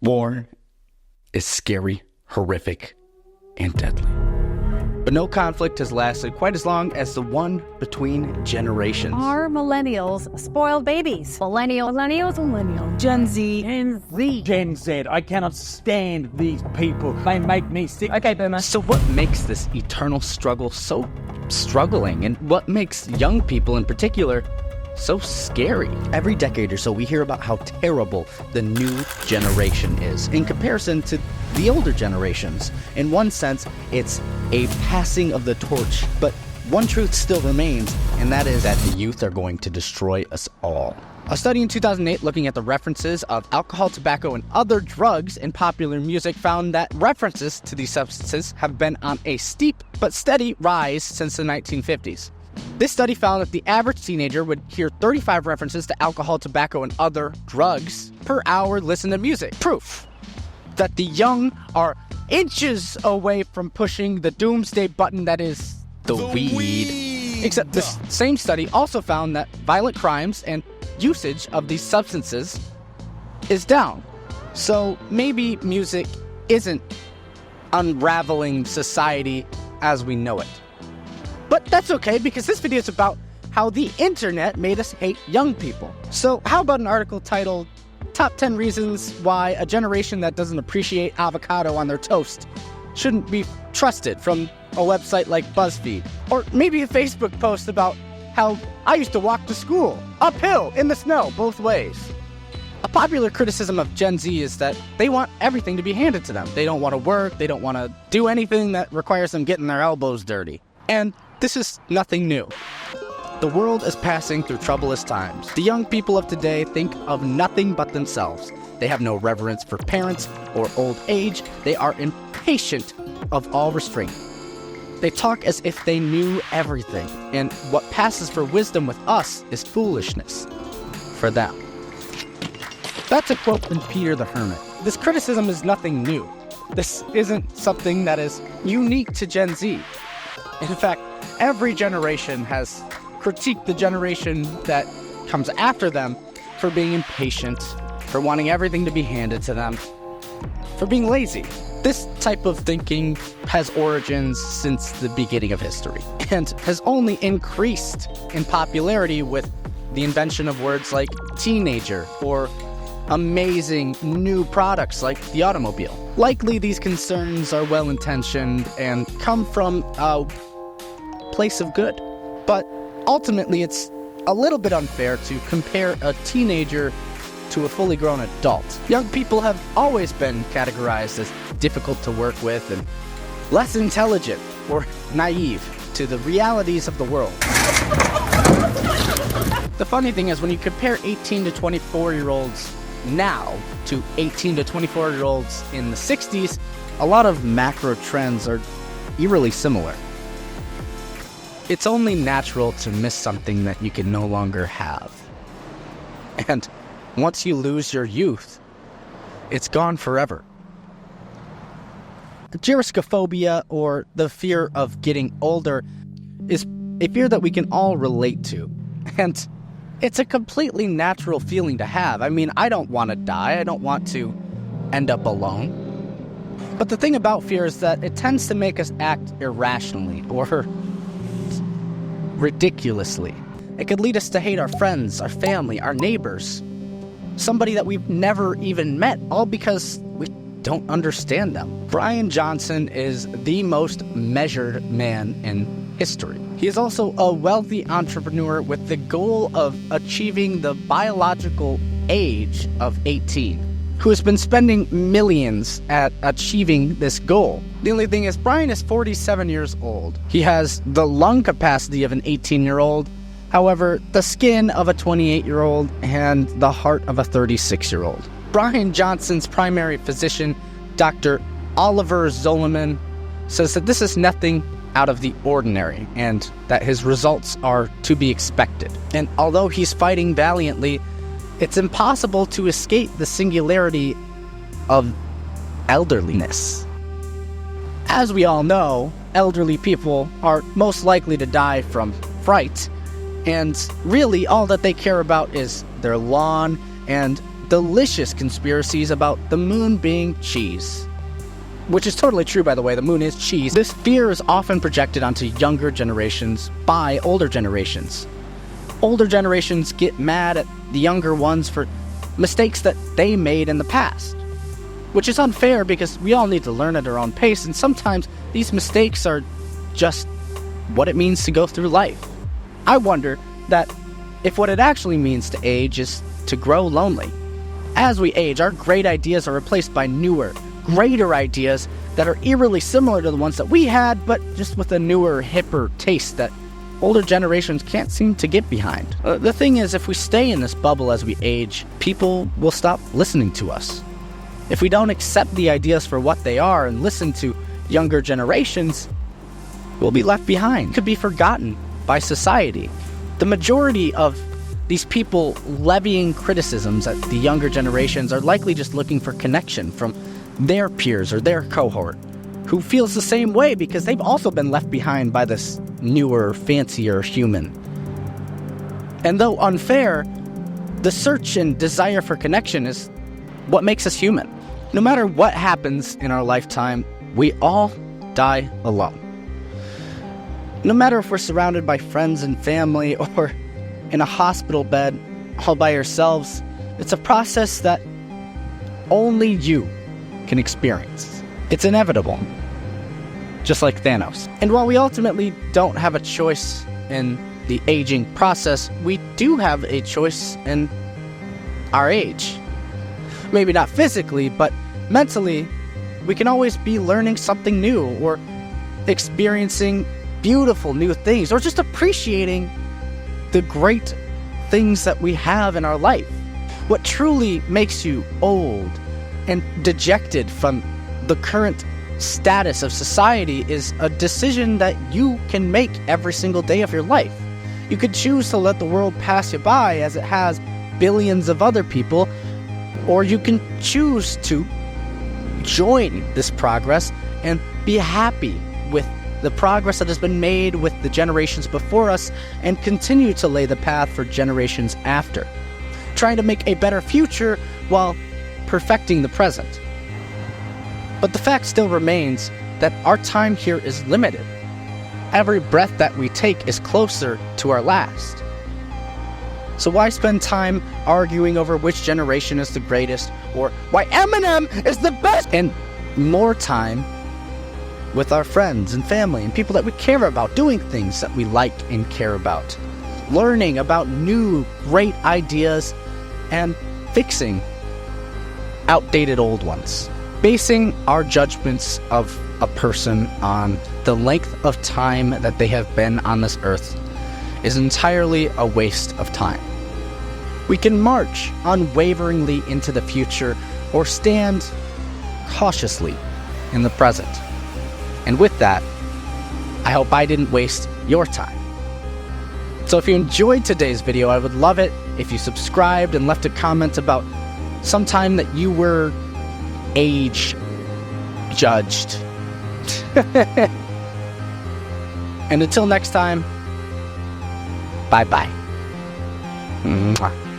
War is scary, horrific, and deadly. But no conflict has lasted quite as long as the one between generations. Are millennials spoiled babies? Millennials. Gen Z. Gen Z. I cannot stand these people. They make me sick. Okay, boomer. So what makes this eternal struggle so struggling, and what makes young people in particular so scary? Every decade or so, we hear about how terrible the new generation is in comparison to the older generations. In one sense, it's a passing of the torch, but one truth still remains, and that is that the youth are going to destroy us all. A study in 2008 looking at the references of alcohol, tobacco, and other drugs in popular music found that references to these substances have been on a steep but steady rise since the 1950s. This study found that the average teenager would hear 35 references to alcohol, tobacco, and other drugs per hour listened to music. Proof that the young are inches away from pushing the doomsday button that is the weed. Except this same study also found that violent crimes and usage of these substances is down. So maybe music isn't unraveling society as we know it. But that's okay, because this video is about how the internet made us hate young people. So how about an article titled, Top 10 Reasons Why a Generation That Doesn't Appreciate Avocado on Their Toast Shouldn't Be Trusted, from a website like BuzzFeed. Or maybe a Facebook post about how I used to walk to school, uphill, in the snow, both ways. A popular criticism of Gen Z is that they want everything to be handed to them. They don't want to work, they don't want to do anything that requires them getting their elbows dirty. And this is nothing new. The world is passing through troublous times. The young people of today think of nothing but themselves. They have no reverence for parents or old age. They are impatient of all restraint. They talk as if they knew everything, and what passes for wisdom with us is foolishness for them. That's a quote from Peter the Hermit. This criticism is nothing new. This isn't something that is unique to Gen Z. In fact, every generation has critiqued the generation that comes after them for being impatient, for wanting everything to be handed to them, for being lazy. This type of thinking has origins since the beginning of history and has only increased in popularity with the invention of words like teenager or amazing new products like the automobile. Likely these concerns are well-intentioned and come from a place of good, but ultimately it's a little bit unfair to compare a teenager to a fully grown adult. Young people have always been categorized as difficult to work with and less intelligent or naive to the realities of the world. The funny thing is, when you compare 18 to 24-year-olds now to 18 to 24-year-olds in the 60s, a lot of macro trends are eerily similar. It's only natural to miss something that you can no longer have. And once you lose your youth, it's gone forever. Gerescophobia, or the fear of getting older, is a fear that we can all relate to. And it's a completely natural feeling to have. I mean, I don't want to die. I don't want to end up alone. But the thing about fear is that it tends to make us act irrationally or ridiculously. It could lead us to hate our friends, our family, our neighbors, somebody that we've never even met, all because we don't understand them. Brian Johnson is the most measured man in history. He is also a wealthy entrepreneur with the goal of achieving the biological age of 18, who has been spending millions at achieving this goal. The only thing is, Brian is 47 years old. He has the lung capacity of an 18-year-old, however, the skin of a 28-year-old, and the heart of a 36-year-old. Brian Johnson's primary physician, Dr. Oliver Zolliman, says that this is nothing out of the ordinary and that his results are to be expected. And although he's fighting valiantly, it's impossible to escape the singularity of elderliness. As we all know, elderly people are most likely to die from fright, and really all that they care about is their lawn and delicious conspiracies about the moon being cheese. Which is totally true, by the way, the moon is cheese. This fear is often projected onto younger generations by older generations. Older generations get mad at the younger ones for mistakes that they made in the past. Which is unfair because we all need to learn at our own pace, and sometimes these mistakes are just what it means to go through life. I wonder that if what it actually means to age is to grow lonely. As we age, our great ideas are replaced by newer, greater ideas that are eerily similar to the ones that we had, but just with a newer, hipper taste that older generations can't seem to get behind. The thing is, if we stay in this bubble as we age, people will stop listening to us. If we don't accept the ideas for what they are and listen to younger generations, we'll be left behind, could be forgotten by society. The majority of these people levying criticisms at the younger generations are likely just looking for connection from their peers or their cohort, who feels the same way because they've also been left behind by this newer, fancier human. And though unfair, the search and desire for connection is what makes us human. No matter what happens in our lifetime, we all die alone. No matter if we're surrounded by friends and family or in a hospital bed all by yourselves, it's a process that only you can experience. It's inevitable, just like Thanos. And while we ultimately don't have a choice in the aging process, we do have a choice in our age. Maybe not physically, but mentally, we can always be learning something new or experiencing beautiful new things or just appreciating the great things that we have in our life. What truly makes you old and dejected from the current status of society is a decision that you can make every single day of your life. You could choose to let the world pass you by as it has billions of other people, or you can choose to join this progress and be happy with the progress that has been made with the generations before us and continue to lay the path for generations after, trying to make a better future while perfecting the present. But the fact still remains that our time here is limited. Every breath that we take is closer to our last. So why spend time arguing over which generation is the greatest or why Eminem is the best, and more time with our friends and family and people that we care about, doing things that we like and care about, learning about new great ideas and fixing outdated old ones. Basing our judgments of a person on the length of time that they have been on this earth is entirely a waste of time. We can march unwaveringly into the future or stand cautiously in the present. And with that, I hope I didn't waste your time. So if you enjoyed today's video, I would love it if you subscribed and left a comment about some time that you were age judged. And until next time, bye-bye. Mwah.